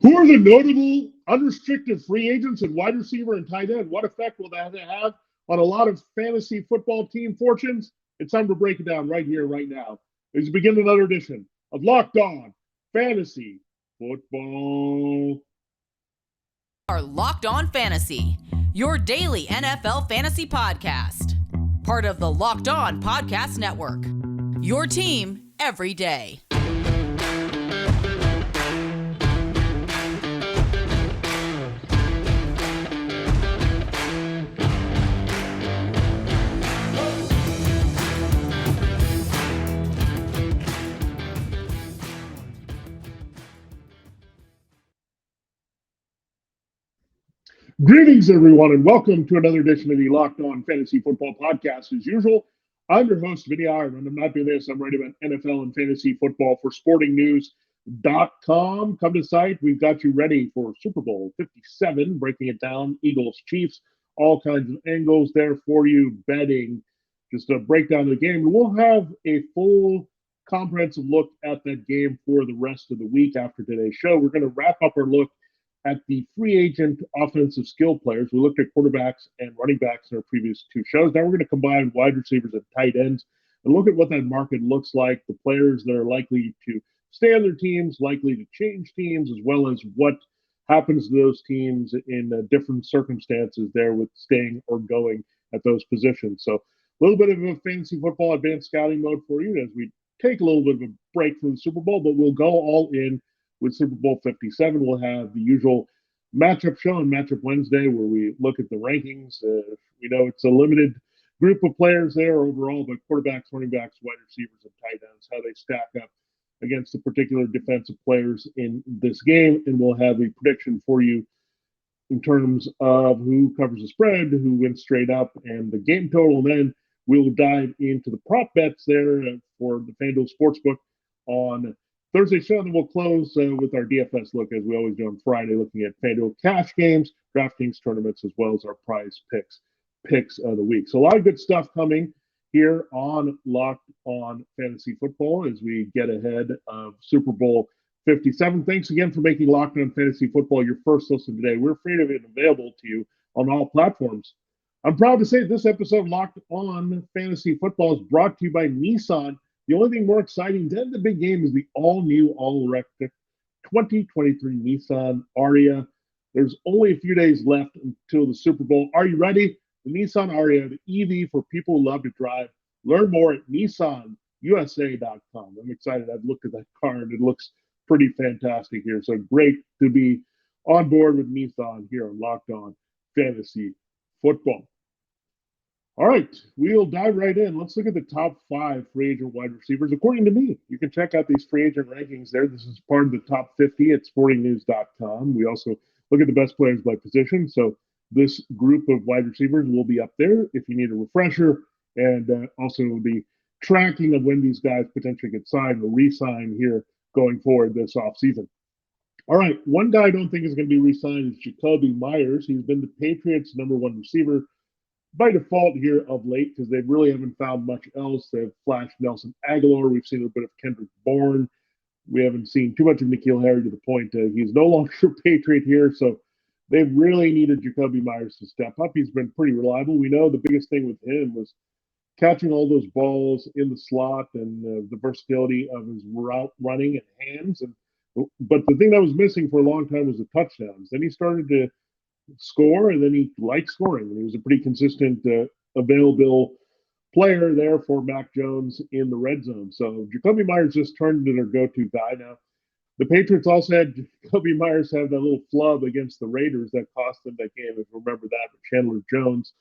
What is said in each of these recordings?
Who are the notable unrestricted free agents and wide receiver and tight end? What effect will that have on a lot of fantasy football team fortunes? It's time to break it down right here, right now. As we begin another edition of Locked On Fantasy Football. Are Locked On Fantasy, your daily NFL fantasy podcast. Part of the Locked On Podcast Network. Your team every day. Greetings, everyone, and welcome to another edition of the Locked On Fantasy Football Podcast. As usual, I'm your host, Vinnie Iyer, and I'm not doing this. I'm writing about NFL and fantasy football for sportingnews.com. Come to site. We've got you ready for Super Bowl 57, breaking it down, Eagles, Chiefs, all kinds of angles there for you, betting, just a breakdown of the game. We'll have a full comprehensive look at that game for the rest of the week after today's show. We're going to wrap up our look at the free agent offensive skill players. We looked at quarterbacks and running backs in our previous two shows. Now we're going to combine wide receivers and tight ends and look at what that market looks like, the players that are likely to stay on their teams, likely to change teams, as well as what happens to those teams in different circumstances there with staying or going at those positions. So a little bit of a fantasy football advanced scouting mode for you as we take a little bit of a break from the Super Bowl, but we'll go all in with Super Bowl 57. We'll have the usual matchup show on Matchup Wednesday where we look at the rankings. We know it's a limited group of players there overall, but quarterbacks, running backs, wide receivers, and tight ends, how they stack up against the particular defensive players in this game. And we'll have a prediction for you in terms of who covers the spread, who wins straight up, and the game total. And then we'll dive into the prop bets there for the FanDuel Sportsbook on Thursday show, and then we'll close with our DFS look, as we always do on Friday, looking at FanDuel cash games, DraftKings tournaments, as well as our prize picks of the week. So a lot of good stuff coming here on Locked On Fantasy Football as we get ahead of Super Bowl 57. Thanks again for making Locked On Fantasy Football your first listen today. We're free and available to you on all platforms. I'm proud to say this episode of Locked On Fantasy Football is brought to you by Nissan. The only thing more exciting than the big game is the all-new, all-electric 2023 Nissan Ariya. There's only a few days left until the Super Bowl. Are you ready? The Nissan Ariya, the EV for people who love to drive. Learn more at nissanusa.com. I'm excited. I've looked at that car, and it looks pretty fantastic here. So great to be on board with Nissan here on Locked On Fantasy Football. All right, we'll dive right in. Let's look at the top 5 free agent wide receivers. According to me, you can check out these free agent rankings there. This is part of the top 50 at sportingnews.com. We also look at the best players by position. So this group of wide receivers will be up there if you need a refresher, and also the tracking of when these guys potentially get signed or re-signed here going forward this offseason. All right, one guy I don't think is going to be re-signed is Jakobi Meyers. He's been the Patriots' number 1 receiver by default here of late because they really haven't found much else. They've flashed Nelson Aguilar. We've seen a bit of Kendrick Bourne. We haven't seen too much of N'Keal Harry to the point he's no longer a Patriot here. So they've really needed Jakobi Meyers to step up. He's been pretty reliable. We know the biggest thing with him was catching all those balls in the slot and the versatility of his route running and hands. But the thing that was missing for a long time was the touchdowns. Then he started to score, and then he liked scoring. And he was a pretty consistent, available player there for Mac Jones in the red zone. So Jakobi Meyers just turned into their go-to guy now. The Patriots also had Jakobi Meyers have that little flub against the Raiders that cost them that game, if you remember that, with Chandler Jones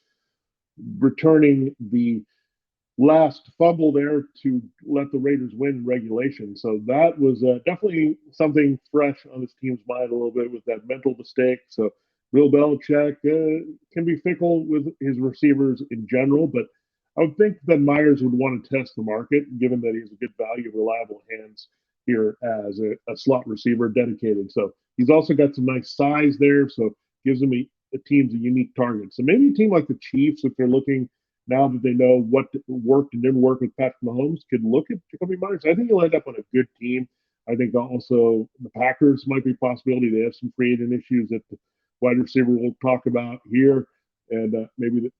returning the last fumble there to let the Raiders win in regulation. So that was definitely something fresh on his team's mind a little bit with that mental mistake. So Bill Belichick can be fickle with his receivers in general, but I would think that Meyers would want to test the market, given that he's a good value, reliable hands here as a slot receiver dedicated. So he's also got some nice size there, so gives him a team's a unique target. So maybe a team like the Chiefs, if they're looking now that they know what worked and didn't work with Patrick Mahomes, could look at Jakobi Meyers. I think he'll end up on a good team. I think also the Packers might be a possibility. They have some free agent issues that the wide receiver we'll talk about here. And maybe the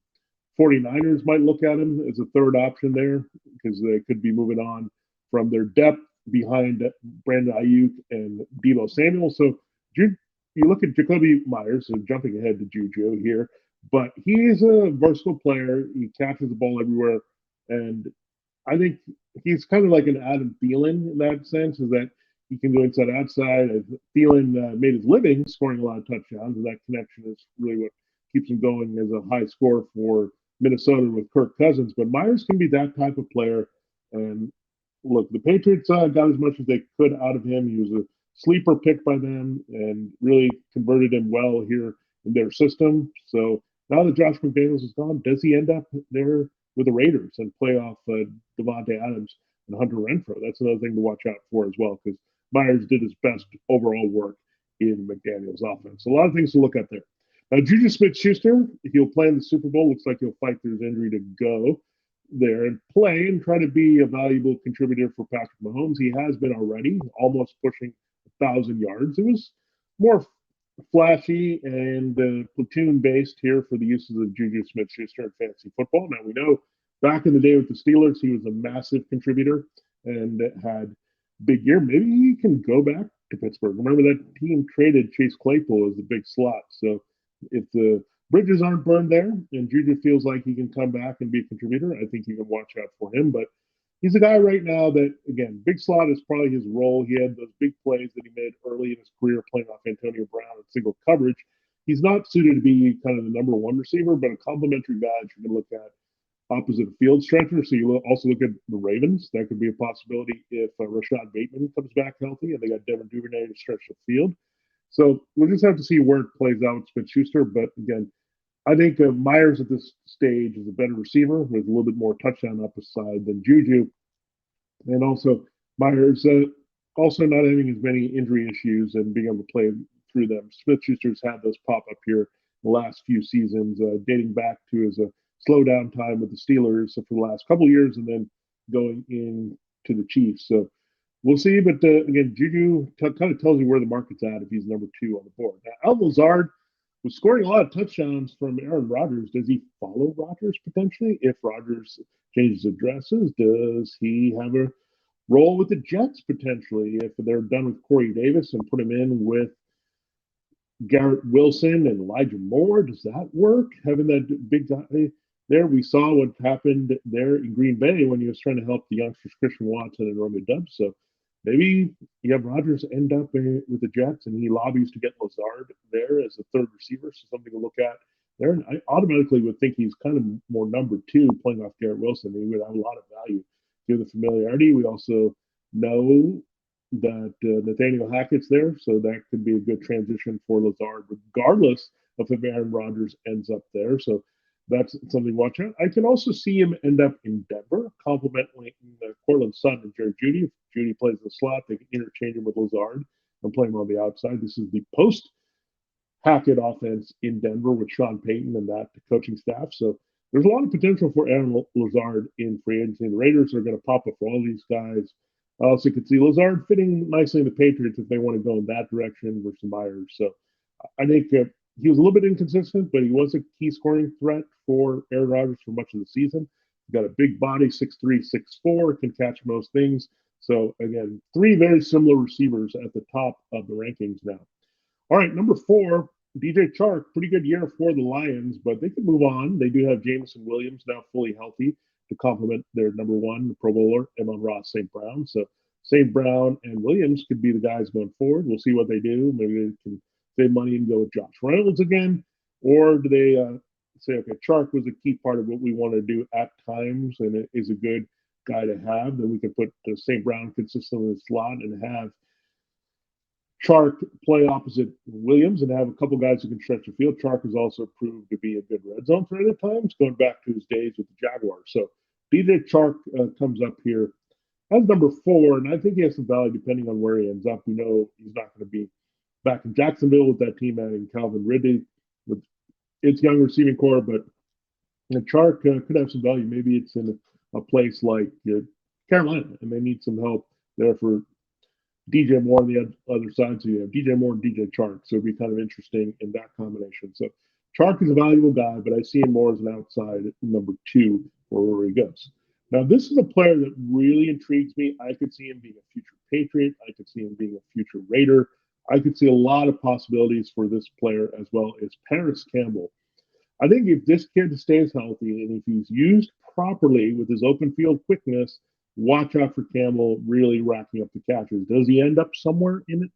49ers might look at him as a third option there because they could be moving on from their depth behind Brandon Ayuk and Deebo Samuel. So you look at Jakobi Meyers, so jumping ahead to JuJu here, but he's a versatile player. He catches the ball everywhere. And I think he's kind of like an Adam Thielen in that sense, is that he can go inside outside. Thielen made his living scoring a lot of touchdowns, and that connection is really what keeps him going as a high score for Minnesota with Kirk Cousins. But Myers can be that type of player. And look, the Patriots got as much as they could out of him. He was a sleeper pick by them and really converted him well here in their system. So now that Josh McDaniels is gone, does he end up there with the Raiders and play off Devontae Adams and Hunter Renfrow? That's another thing to watch out for as well, because Myers did his best overall work in McDaniels' offense. So a lot of things to look at there. Now, JuJu Smith-Schuster, he'll play in the Super Bowl. Looks like he'll fight through his injury to go there and play and try to be a valuable contributor for Patrick Mahomes. He has been already, almost pushing 1,000 yards. It was more flashy and platoon-based here for the uses of JuJu Smith-Schuster in fantasy football. Now, we know back in the day with the Steelers, he was a massive contributor and had big year. Maybe he can go back to Pittsburgh. Remember that team traded Chase Claypool as the big slot. So if the bridges aren't burned there and JuJu feels like he can come back and be a contributor, I think you can watch out for him. But he's a guy right now that, again, big slot is probably his role. He had those big plays that he made early in his career playing off Antonio Brown in single coverage. He's not suited to be kind of the number one receiver, but a complementary guy that you can look at opposite a field stretcher. So you also look at the Ravens. That could be a possibility if Rashad Bateman comes back healthy and they got Devin Duvernay to stretch the field. So we'll just have to see where it plays out with Smith-Schuster. But again, I think Myers at this stage is a better receiver with a little bit more touchdown upside than JuJu. And also Myers also not having as many injury issues and being able to play through them. Smith-Schuster's had those pop up here the last few seasons, dating back to his slow down time with the Steelers for the last couple of years and then going into the Chiefs. So we'll see. But again, JuJu kind of tells you where the market's at if he's number 2 on the board. Now, Lazard was scoring a lot of touchdowns from Aaron Rodgers. Does he follow Rodgers potentially? If Rodgers changes addresses, does he have a role with the Jets potentially if they're done with Corey Davis and put him in with Garrett Wilson and Elijah Moore? Does that work? Having that big guy there, we saw what happened there in Green Bay when he was trying to help the youngsters Christian Watson and Romeo Doubs. So maybe you have Rodgers end up with the Jets and he lobbies to get Lazard there as a third receiver. So something to look at there. And I automatically would think he's kind of more number 2 playing off Garrett Wilson. He would have a lot of value given the familiarity. We also know that Nathaniel Hackett's there, so that could be a good transition for Lazard, regardless of if Aaron Rodgers ends up there. So that's something to watch out. I can also see him end up in Denver, complementing Cortland Sutton and Jerry Jeudy. If Jeudy plays the slot, they can interchange him with Lazard and play him on the outside. This is the post-Hackett offense in Denver with Sean Payton and that coaching staff. So there's a lot of potential for Aaron Lazard in free agency. The Raiders are going to pop up for all these guys. I also could see Lazard fitting nicely in the Patriots if they want to go in that direction versus Myers. So I think he was a little bit inconsistent, but he was a key scoring threat for Aaron Rodgers for much of the season. He's got a big body, 6'3", 6'4", can catch most things. So, again, 3 very similar receivers at the top of the rankings now. All right, number 4, DJ Chark, pretty good year for the Lions, but they can move on. They do have Jameson Williams now fully healthy to complement their number 1, the Pro Bowler, Amon-Ra St. Brown. So St. Brown and Williams could be the guys going forward. We'll see what they do. Maybe they can save money and go with Josh Reynolds again, or do they say, okay, Chark was a key part of what we want to do at times and it is a good guy to have, then we can put St. Brown consistently in the slot and have Chark play opposite Williams and have a couple guys who can stretch the field. Chark has also proved to be a good red zone threat at times, going back to his days with the Jaguars. So DJ Chark comes up here as number 4, and I think he has some value depending on where he ends up. We know he's not going to be back in Jacksonville with that team adding Calvin Ridley with its young receiving core, but Chark could have some value. Maybe it's in a place like Carolina, and they need some help there for DJ Moore on the other side. So you have DJ Moore and DJ Chark. So it'd be kind of interesting in that combination. So Chark is a valuable guy, but I see him more as an outside number two where he goes. Now, this is a player that really intrigues me. I could see him being a future Patriot. I could see him being a future Raider. I could see a lot of possibilities for this player as well as Paris Campbell. I think if this kid stays healthy and if he's used properly with his open field quickness, watch out for Campbell really racking up the catches. Does he end up somewhere in it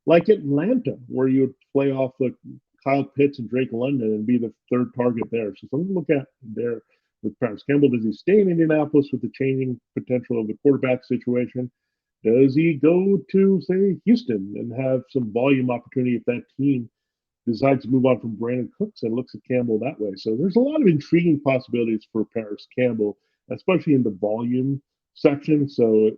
like Atlanta, where you would play off the Kyle Pitts and Drake London and be the third target there? So something to look at there with Paris Campbell. Does he stay in Indianapolis with the changing potential of the quarterback situation? Does he go to, say, Houston and have some volume opportunity if that team decides to move on from Brandon Cooks and looks at Campbell that way? So there's a lot of intriguing possibilities for Paris Campbell, especially in the volume section. So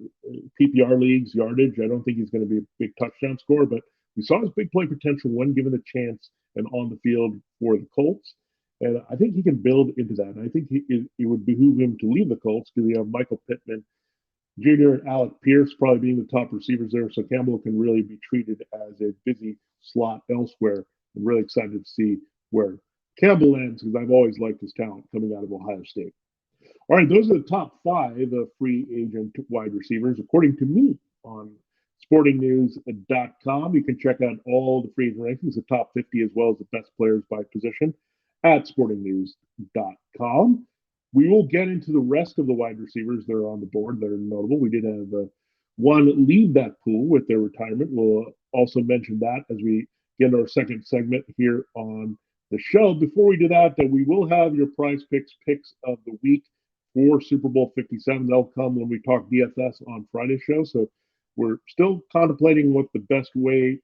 PPR leagues, yardage, I don't think he's going to be a big touchdown scorer, but we saw his big play potential when given a chance and on the field for the Colts. And I think he can build into that. And I think it would behoove him to leave the Colts because you have Michael Pittman Jr. and Alec Pierce probably being the top receivers there. So Campbell can really be treated as a busy slot elsewhere. I'm really excited to see where Campbell lands because I've always liked his talent coming out of Ohio State. All right, those are the top 5 free agent wide receivers, according to me on sportingnews.com. You can check out all the free agent rankings, the top 50, as well as the best players by position at sportingnews.com. We will get into the rest of the wide receivers that are on the board that are notable. We did have one leave that pool with their retirement. We'll also mention that as we get into our second segment here on the show. Before we do that, we will have your prize picks of the week for Super Bowl 57. They'll come when we talk DFS on Friday's show. So we're still contemplating what the best way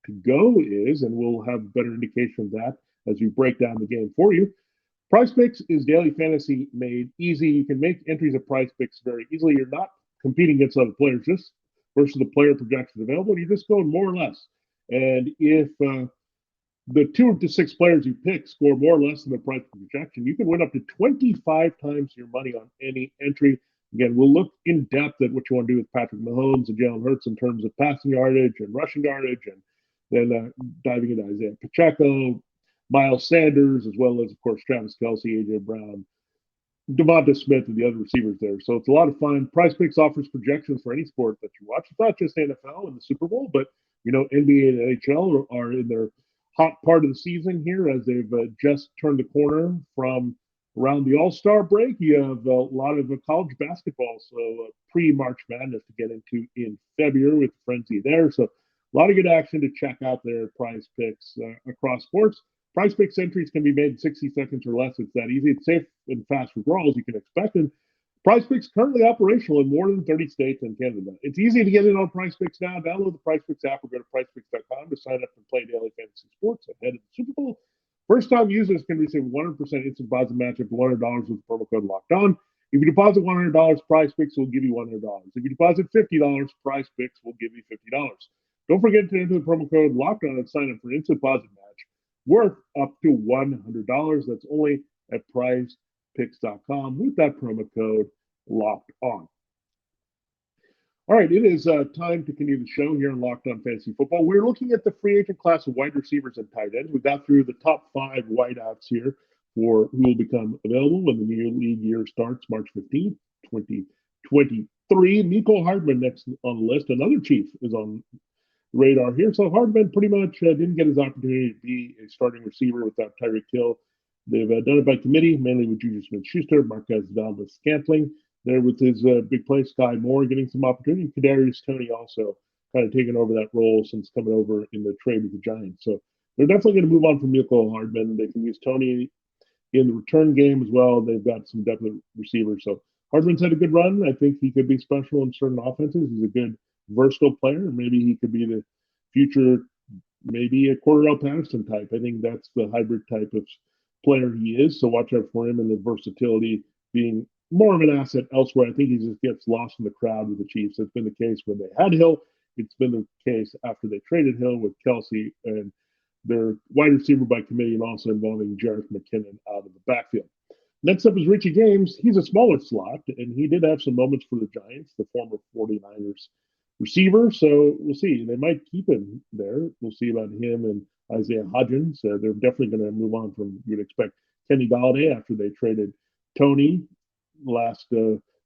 to go is, and we'll have a better indication of that as we break down the game for you. Prize Picks is daily fantasy made easy. You can make entries at Prize Picks very easily. You're not competing against other players, just versus the player projections available. You're just going more or less. And if the 2 of the 6 players you pick score more or less than the price projection, you can win up to 25 times your money on any entry. Again, we'll look in depth at what you want to do with Patrick Mahomes and Jalen Hurts in terms of passing yardage and rushing yardage, and then diving into Isaiah Pacheco, Miles Sanders, as well as, of course, Travis Kelce, A.J. Brown, Devonta Smith, and the other receivers there. So it's a lot of fun. Prize Picks offers projections for any sport that you watch. It's not just NFL and the Super Bowl, but, NBA and NHL are in their hot part of the season here as they've just turned the corner from around the All-Star break. You have a lot of college basketball, so pre-March Madness to get into in February with the frenzy there. So a lot of good action to check out there at Prize Picks across sports. Prize Picks entries can be made in 60 seconds or less. It's that easy. It's safe and fast withdrawals, you can expect. And Prize Picks currently operational in more than 30 states and Canada. It's easy to get in on Prize Picks now. Download the Prize Picks app or go to prizepicks.com to sign up and play daily fantasy sports ahead of the Super Bowl. First-time users can receive 100% instant deposit match up to $100 with the promo code Locked On. If you deposit $100, Prize Picks will give you $100. If you deposit $50, Prize Picks will give you $50. Don't forget to enter the promo code Locked On and sign up for an instant deposit match worth up to $100. That's only at prizepicks.com with that promo code Locked On. All right, it is time to continue the show here on Locked On Fantasy Football. We're looking at the free agent class of wide receivers and tight ends. We got through the top 5 wideouts here for who will become available when the new league year starts March 15th, 2023. Mecole Hardman next on the list. Another Chief is on the radar here. So Hardman pretty much didn't get his opportunity to be a starting receiver without Tyreek Hill. They've done it by committee, mainly with JuJu Smith-Schuster, Marquez Valdez-Scantling. There with his big play, Sky Moore getting some opportunity. Kadarius Toney also kind of taking over that role since coming over in the trade with the Giants. So they're definitely going to move on from Mecole Hardman. They can use Toney in the return game as well. They've got some definite receivers. So Hardman's had a good run. I think he could be special in certain offenses. He's a good, versatile player. Maybe he could be the future, maybe a Cordell Patterson type. I think that's the hybrid type of player he is. So watch out for him and the versatility being more of an asset elsewhere. I think he just gets lost in the crowd with the Chiefs. It's been the case when they had Hill. It's been the case after they traded Hill with Kelce and their wide receiver by committee, and also involving Jerick McKinnon out of the backfield. Next up is Richie James. He's a smaller slot, and he did have some moments for the Giants, the former 49ers receiver. So we'll see. They might keep him there. We'll see about him and Isaiah Hodgins. They're definitely going to move on from, you'd expect, Kenny Galladay after they traded Tony last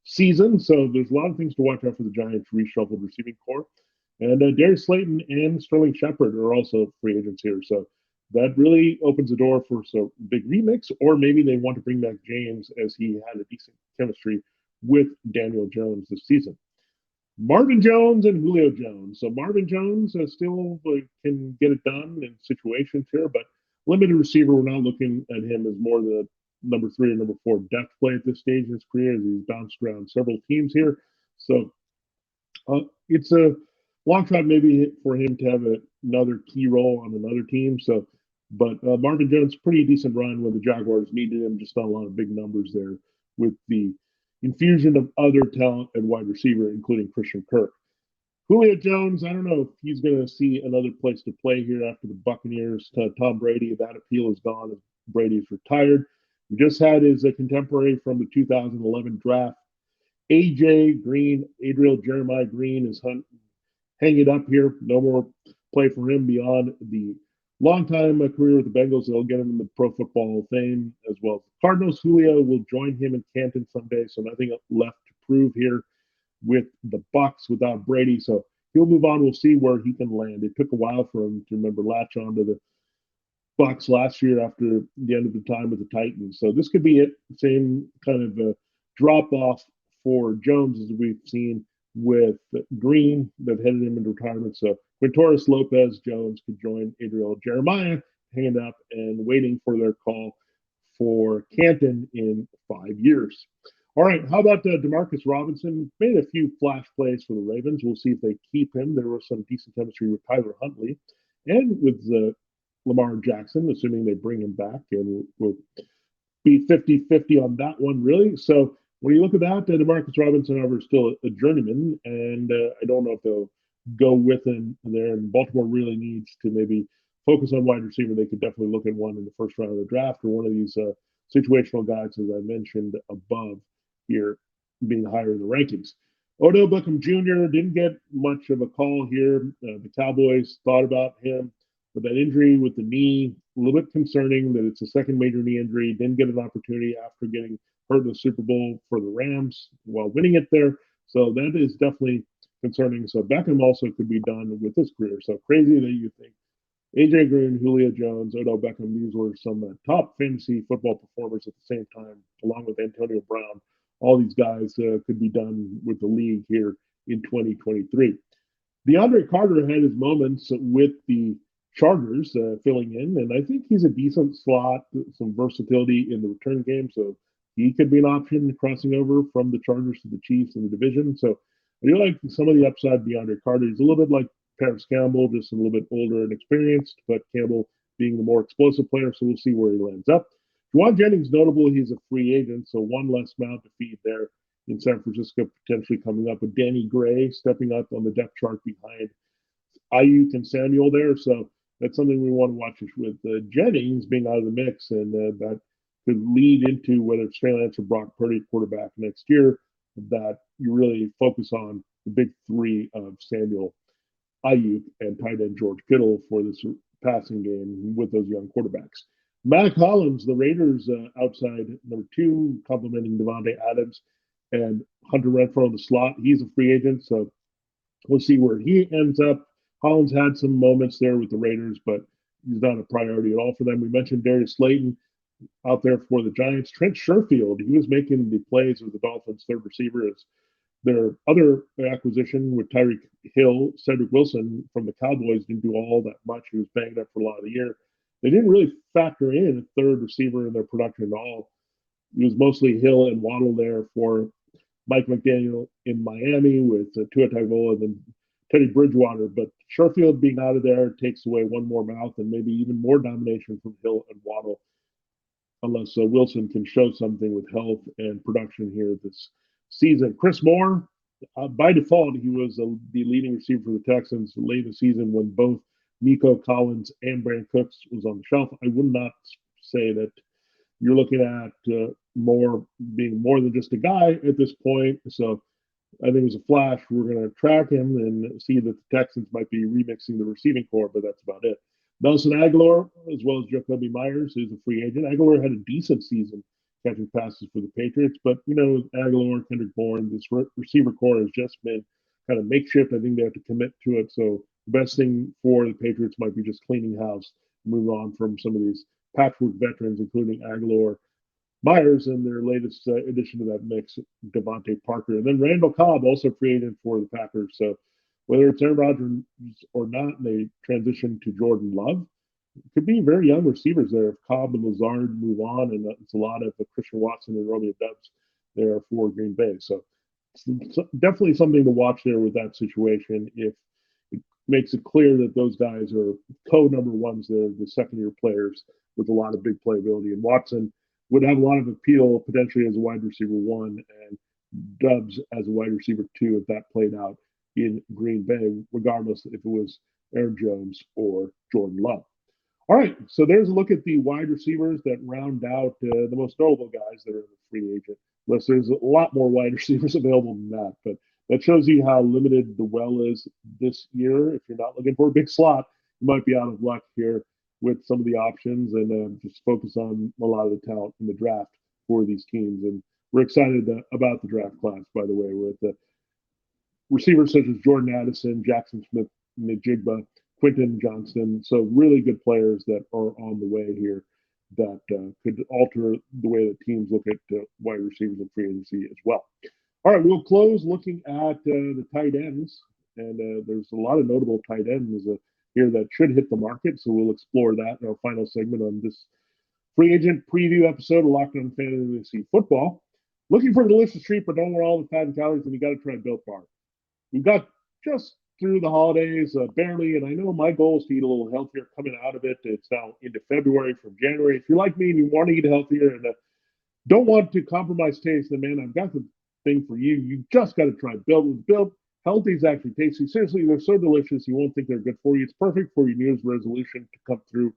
season. So there's a lot of things to watch out for the Giants' reshuffled receiving core. And Darius Slayton and Sterling Shepard are also free agents here. So that really opens the door for some big remix, or maybe they want to bring back James as he had a decent chemistry with Daniel Jones this season. Marvin Jones and Julio Jones. So Marvin Jones still can get it done in situations here, but limited receiver. We're not looking at him as more the number 3 or number 4 depth play at this stage in his career, as he's bounced around several teams here. So it's a long shot maybe for him to have another key role on another team. So, but Marvin Jones, pretty decent run when the Jaguars needed him. Just not a lot of big numbers there with the infusion of other talent at wide receiver, including Christian Kirk. Julio Jones, I don't know if he's going to see another place to play here after the Buccaneers. Tom Brady, that appeal is gone. Brady's retired. We just had his contemporary from the 2011 draft, AJ Green, Adriel Jeremiah Green, is hanging up here. No more play for him beyond the long-time career with the Bengals. They'll get him in the Pro Football Hall of Fame as well. Cardinals, Julio will join him in Canton someday, so nothing left to prove here with the Bucs without Brady. So he'll move on. We'll see where he can land. It took a while for him to latch on to the Bucs last year after the end of the time with the Titans. So this could be it. Same kind of a drop-off for Jones as we've seen with Green that headed him into retirement. So Quintoris Lopez Jones could join Adriel Jeremiah, hanging up and waiting for their call for Canton in 5 years. All right, how about Demarcus Robinson? Made a few flash plays for the Ravens. We'll see if they keep him. There was some decent chemistry with Tyler Huntley and with Lamar Jackson, assuming they bring him back, and we'll be 50-50 on that one, really. So when you look at that, Demarcus Robinson, however, is still a journeyman, and I don't know if they'll go with him there. And Baltimore really needs to maybe focus on wide receiver. They could definitely look at one in the first round of the draft, or one of these situational guys, as I mentioned above here, being higher in the rankings. Odell Beckham Jr. didn't get much of a call here. The Cowboys thought about him, but that injury with the knee, a little bit concerning that it's a second major knee injury. Didn't get an opportunity after getting hurt in the Super Bowl for the Rams while winning it there. So that is definitely concerning. So Beckham also could be done with his career. So crazy that you think AJ Green, Julio Jones, Odell Beckham, these were some top fantasy football performers at the same time, along with Antonio Brown. All these guys could be done with the league here in 2023. DeAndre Carter had his moments with the Chargers filling in, and I think he's a decent slot, some versatility in the return game. So he could be an option crossing over from the Chargers to the Chiefs in the division. So I do like some of the upside DeAndre Carter. He's a little bit like Paris Campbell, just a little bit older and experienced, but Campbell being the more explosive player. So we'll see where he lands up. Juwan Jennings, notable, he's a free agent, so one less mouth to feed there in San Francisco, potentially coming up with Danny Gray stepping up on the depth chart behind Ayuk and Samuel there. So that's something we want to watch with Jennings being out of the mix, and that could lead into whether it's Trey Lance or Brock Purdy quarterback next year, that you really focus on the big three of Samuel, Ayuk, and tight end George Kittle for this passing game with those young quarterbacks. Matt Collins, the Raiders outside number 2, complimenting Devontae Adams and Hunter Renfrow in the slot. He's a free agent, so we'll see where he ends up. Collins had some moments there with the Raiders, but he's not a priority at all for them. We mentioned Darius Slayton out there for the Giants. Trent Sherfield, he was making the plays with the Dolphins' third receiver. As their other acquisition with Tyreek Hill, Cedric Wilson from the Cowboys didn't do all that much. He was banged up for a lot of the year. They didn't really factor in a third receiver in their production at all. It was mostly Hill and Waddle there for Mike McDaniel in Miami with Tua Tagovailoa and then Teddy Bridgewater. But Sherfield being out of there takes away one more mouth and maybe even more domination from Hill and Waddle, unless Wilson can show something with health and production here this season. Chris Moore, by default, he was the leading receiver for the Texans late in the season when both Nico Collins and Brandon Cooks was on the shelf. I would not say that you're looking at Moore being more than just a guy at this point. So I think it was a flash. We're going to track him and see that the Texans might be remixing the receiving core, but that's about it. Nelson Aguilar, as well as Jakobi Meyers, who's a free agent. Aguilar had a decent season catching passes for the Patriots, but Aguilar, Kendrick Bourne, this receiver core has just been kind of makeshift. I think they have to commit to it. So the best thing for the Patriots might be just cleaning house, move on from some of these patchwork veterans, including Aguilar, Myers, and their latest addition to that mix, Devontae Parker. And then Randall Cobb, also free agent for the Packers. So whether it's Aaron Rodgers or not, and they transition to Jordan Love, it could be very young receivers there if Cobb and Lazard move on, and it's a lot of Christian Watson and Romeo Doubs there for Green Bay. So it's definitely something to watch there with that situation. If it makes it clear that those guys are co-number ones, they're the second-year players with a lot of big playability. And Watson would have a lot of appeal potentially as a wide receiver one, and Doubs as a wide receiver two if that played out in Green Bay, regardless if it was Aaron Jones or Jordan Love. All right, so there's a look at the wide receivers that round out the most notable guys that are in the free agent list. There's a lot more wide receivers available than that, but that shows you how limited the well is this year. If you're not looking for a big slot, you might be out of luck here with some of the options, and just focus on a lot of the talent in the draft for these teams. And we're excited about the draft class, by the way, with receivers such as Jordan Addison, Jackson Smith-Njigba, Quentin Johnston. So really good players that are on the way here that could alter the way that teams look at wide receivers in free agency as well. All right, we'll close looking at the tight ends, and there's a lot of notable tight ends here that should hit the market. So we'll explore that in our final segment on this free agent preview episode of Locked On Fantasy Football. Looking for a delicious treat, but don't want all the fat and calories, and you got to try Built Bar. We've got just through the holidays, barely, and I know my goal is to eat a little healthier coming out of it. It's now into February from January. If you're like me and you want to eat healthier and don't want to compromise taste, then man, I've got the thing for you. You just got to try Built. With Built, healthy is actually tasty. Seriously, they're so delicious, you won't think they're good for you. It's perfect for your New Year's resolution to come through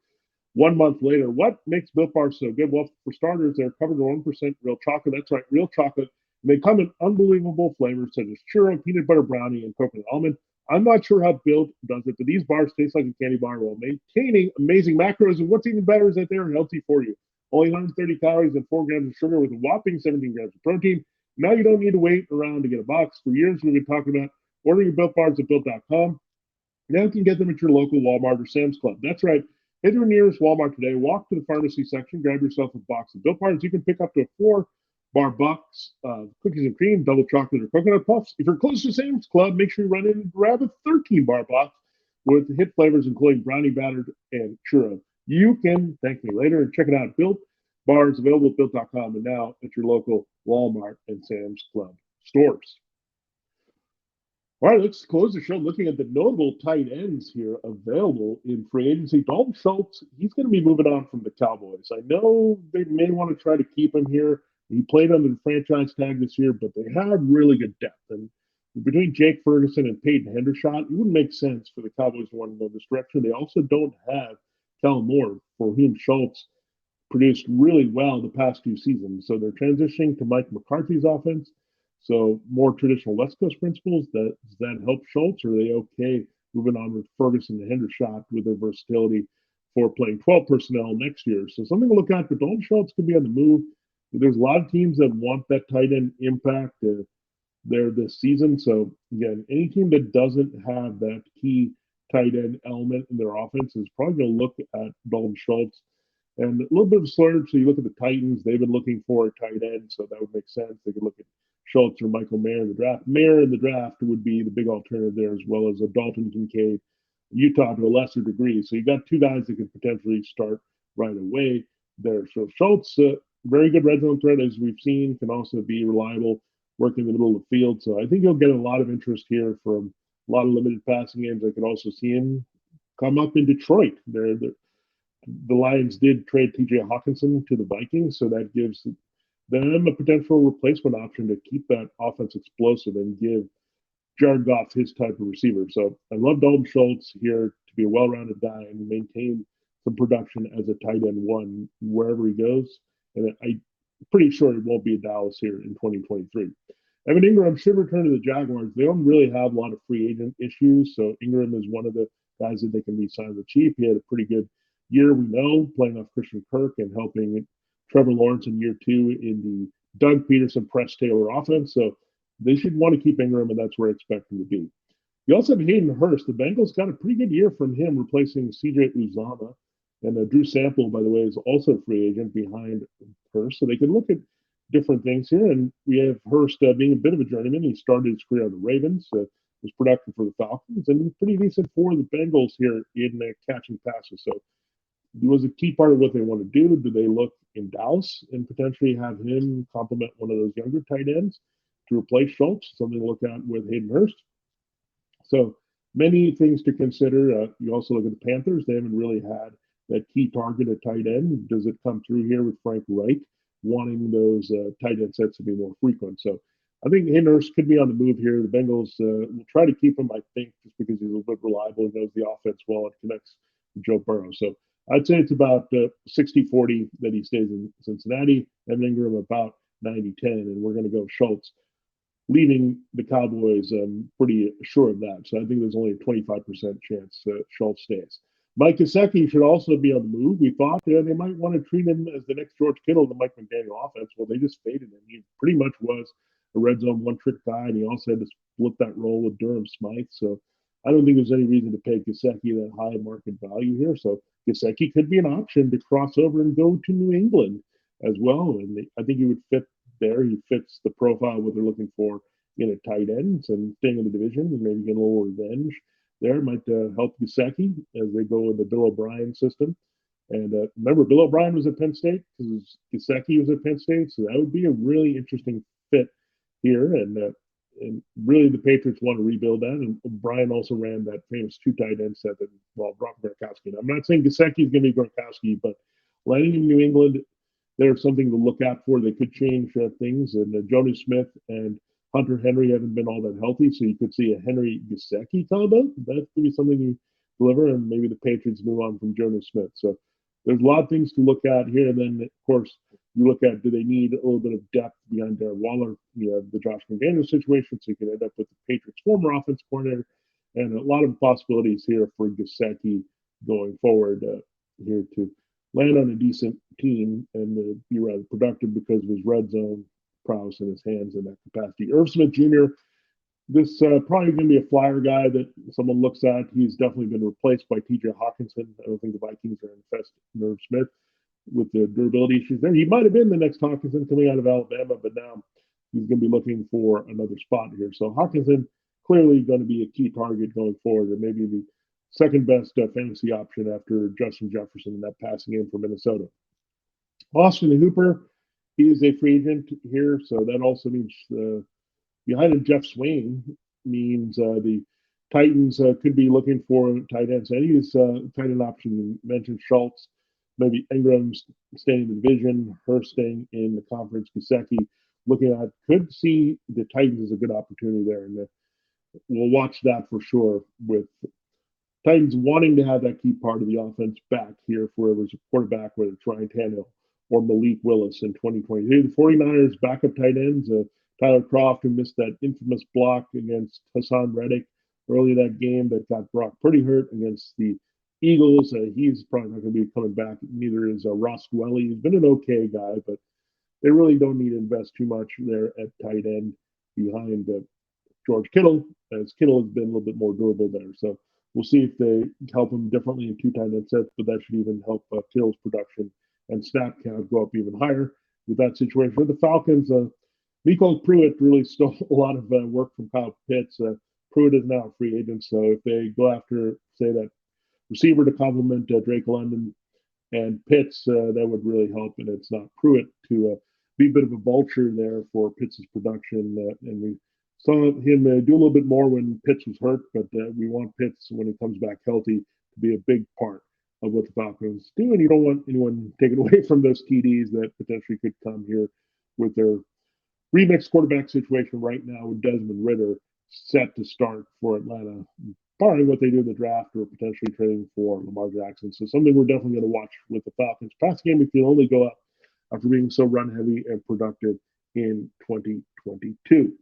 1 month later. What makes Built Bar so good? Well, for starters, they're covered in 1% real chocolate. That's right, real chocolate. And they come in unbelievable flavors such as churro, peanut butter brownie, and coconut almond. I'm not sure how Built does it, but these bars taste like a candy bar while maintaining amazing macros. And what's even better is that they're healthy for you. Only 130 calories and 4 grams of sugar with a whopping 17 grams of protein. Now you don't need to wait around to get a box. For years, we've been talking about ordering your Built Bars at Built.com. Now you can get them at your local Walmart or Sam's Club. That's right. Hit your nearest Walmart today. Walk to the pharmacy section. Grab yourself a box of Built Bars. You can pick up to a 4-bar box of cookies and cream, double chocolate, or coconut puffs. If you're close to Sam's Club, make sure you run in and grab a 13-bar box with hit flavors including brownie batter and churro. You can thank me later and check it out. Built Bars available at Built.com and now at your local Walmart and Sam's Club stores. All right, let's close the show looking at the notable tight ends here available in free agency. Dalton Schultz, he's going to be moving on from the Cowboys. I know they may want to try to keep him here. He played under the franchise tag this year, but they have really good depth. And between Jake Ferguson and Peyton Hendershot, it wouldn't make sense for the Cowboys to want to go this direction. They also don't have Kellen Moore, for whom Schultz produced really well the past 2 seasons. So they're transitioning to Mike McCarthy's offense. So more traditional West Coast principles. Does that help Schultz, or are they okay moving on with Ferguson and Hendershot with their versatility for playing 12 personnel next year? So something to look at, but Dalton Schultz could be on the move. There's a lot of teams that want that tight end impact there this season. So again, any team that doesn't have that key tight end element in their offense is probably going to look at Dalton Schultz. And a little bit of a slurge. So you look at the Titans, they've been looking for a tight end, so that would make sense. They could look at Schultz or Michael Mayer in the draft. Mayer in the draft would be the big alternative there, as well as a Dalton Kincaid, Utah to a lesser degree. So you've got 2 guys that could potentially start right away there. So Schultz, very good red zone threat, as we've seen, can also be reliable, working in the middle of the field. So I think you'll get a lot of interest here from a lot of limited passing games. I could also see him come up in Detroit. The Lions did trade T.J. Hawkinson to the Vikings, so that gives them a potential replacement option to keep that offense explosive and give Jared Goff his type of receiver. So I love Dalton Schultz here to be a well-rounded guy and maintain some production as a tight end one wherever he goes. And I'm pretty sure it won't be a Dallas here in 2023. Evan Engram should return to the Jaguars. They don't really have a lot of free agent issues, so Engram is one of the guys that they can re-sign the cheap. He had a pretty good year, we know, playing off Christian Kirk and helping Trevor Lawrence in year 2 in the Doug Peterson, Press Taylor offense. So they should want to keep Engram, and that's where I expect him to be. You also have Hayden Hurst. The Bengals got a pretty good year from him, replacing CJ Uzomah. And Drew Sample, by the way, is also a free agent behind Hurst. So they can look at different things here. And we have Hurst being a bit of a journeyman. He started his career on the Ravens, was productive for the Falcons, and pretty decent for the Bengals here in catching passes. So it was a key part of what they want to do. Do they look in Dallas and potentially have him complement one of those younger tight ends to replace Schultz? Something to look at with Hayden Hurst. So many things to consider. You also look at the Panthers. They haven't really had that key target at tight end. Does it come through here with Frank Reich wanting those tight end sets to be more frequent? So I think Hayden Hurst could be on the move here. The Bengals will try to keep him, I think, just because he's a little bit reliable. He knows the offense well and connects with Joe Burrow. So I'd say it's about 60-40 that he stays in Cincinnati, and Engram about 90-10, and we're going to go Schultz, leaving the Cowboys. I'm pretty sure of that. So I think there's only a 25% chance Schultz stays. Mike Gesicki should also be on the move. We thought they might want to treat him as the next George Kittle, the Mike McDaniel offense. Well, they just faded him. He pretty much was a red zone one-trick guy, and he also had to split that role with Durham Smythe. So I don't think there's any reason to pay Gesicki that high market value here. So Gesicki could be an option to cross over and go to New England as well. And I think he would fit there. He fits the profile what they're looking for in a tight end and staying in the division and maybe get a little revenge there might help Gesicki as they go in the Bill O'Brien system. And remember, Bill O'Brien was at Penn State because Gesicki was at Penn State, so that would be a really interesting fit here. And really, the Patriots want to rebuild that. And O'Brien also ran that famous two tight end set that involved Rob Gronkowski. Now, I'm not saying Gesicki is going to be Gronkowski, but landing in New England, there's something to look out for. They could change things. And Jonas Smith and Hunter Henry haven't been all that healthy, so you could see a Henry Gesicki combo. That could be something you deliver, and maybe the Patriots move on from Jonas Smith. So there's a lot of things to look at here. And then, of course, you look at, do they need a little bit of depth behind Darren Waller? You have the Josh McDaniels situation, so you can end up with the Patriots' former offense coordinator, and a lot of possibilities here for Gesicki going forward here to land on a decent team and be rather productive because of his red zone prowess in his hands in that capacity. Irv Smith Jr., this probably going to be a flyer guy that someone looks at. He's definitely been replaced by T.J. Hawkinson. I don't think the Vikings are invested in Irv Smith with the durability issues there. He might have been the next Hawkinson coming out of Alabama, but now he's going to be looking for another spot here. So Hawkinson clearly going to be a key target going forward, and maybe the second best fantasy option after Justin Jefferson in that passing game for Minnesota. Austin Hooper, he is a free agent here, so that also means behind him, Jeff Swain means the Titans could be looking for tight ends. Any of these tight end options you mentioned, Schultz, maybe Engram staying in the division, Hurst staying in the conference, Gesicki looking at, could see the Titans as a good opportunity there. And we'll watch that for sure with Titans wanting to have that key part of the offense back here for whoever's a quarterback, whether it's Ryan Tannehill or Malik Willis in 2022. The 49ers backup tight ends, Tyler Kroft, who missed that infamous block against Hassan Reddick early that game that got Brock Purdy hurt against the Eagles. He's probably not going to be coming back. Neither is Ross Dwelly. He's been an okay guy, but they really don't need to invest too much there at tight end behind George Kittle, as Kittle has been a little bit more durable there. So we'll see if they help him differently in two tight end sets, but that should even help Kittle's production and snap count go up even higher with that situation. For the Falcons, Miko Pruitt really stole a lot of work from Kyle Pitts. Pruitt is now a free agent, so if they go after, say, that receiver to complement Drake London and Pitts, that would really help. And it's not Pruitt to be a bit of a vulture there for Pitts' production. And we saw him do a little bit more when Pitts was hurt, but we want Pitts, when he comes back healthy, to be a big part of what the Falcons do. And you don't want anyone taken away from those TDs that potentially could come here with their remixed quarterback situation right now with Desmond Ridder set to start for Atlanta, barring what they do in the draft or potentially trading for Lamar Jackson. So something we're definitely going to watch with the Falcons. Pass game, we can only go up after being so run heavy and productive in 2022.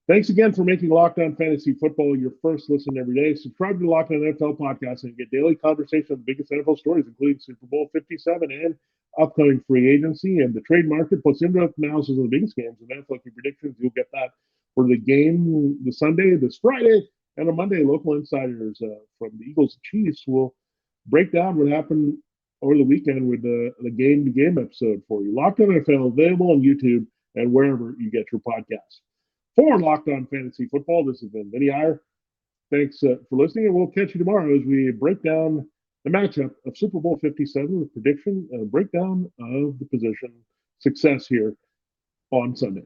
Thanks again for making Locked On Fantasy Football your first listen every day. Subscribe to the Locked On NFL podcast and get daily conversation on the biggest NFL stories, including Super Bowl 57 and upcoming free agency and the trade market, plus in-depth analysis of the biggest games and NFL predictions. You'll get that for the game the Sunday, this Friday, and on Monday. Local insiders from the Eagles and Chiefs will break down what happened over the weekend with the game-to-game episode for you. Locked On NFL available on YouTube and wherever you get your podcasts. For Locked On Fantasy Football, this has been Vinnie Iyer. Thanks for listening, and we'll catch you tomorrow as we break down the matchup of Super Bowl 57 with prediction and breakdown of the position success here on Sunday.